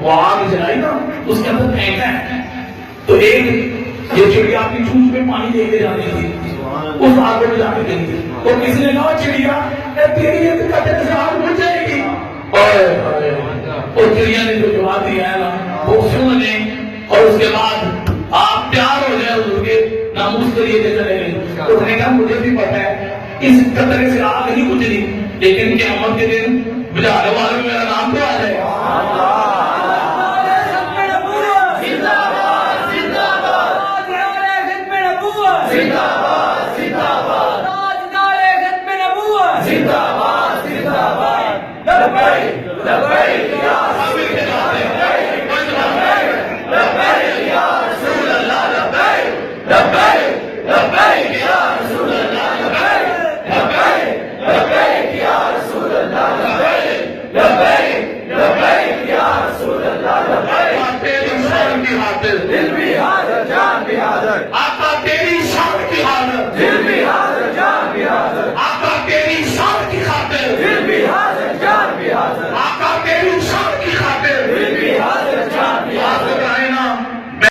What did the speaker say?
وہ آگ جلائی نا اس کے اندر پھینکا ہے تو ایک یہ چڑیا اپنی چونچ میں پانی دے کے جاتی تھی اس آگ میں جا کے گئی تھی اور کسی نے کہا چڑیا تیری یہ قطر سے آگ بجھ جائے گی اور چڑیا نے جو جواب دیا ہے نا وہ سن لیں اور اس کے بعد آپ پیار ہو جائے حضور کے ناموس کے لیے چلے گئے. اس نے کہا مجھے بھی پتا ہے اس قطرے سے آگ نہیں بجھنی لیکن قیامت کے دن بجھانے والوں میں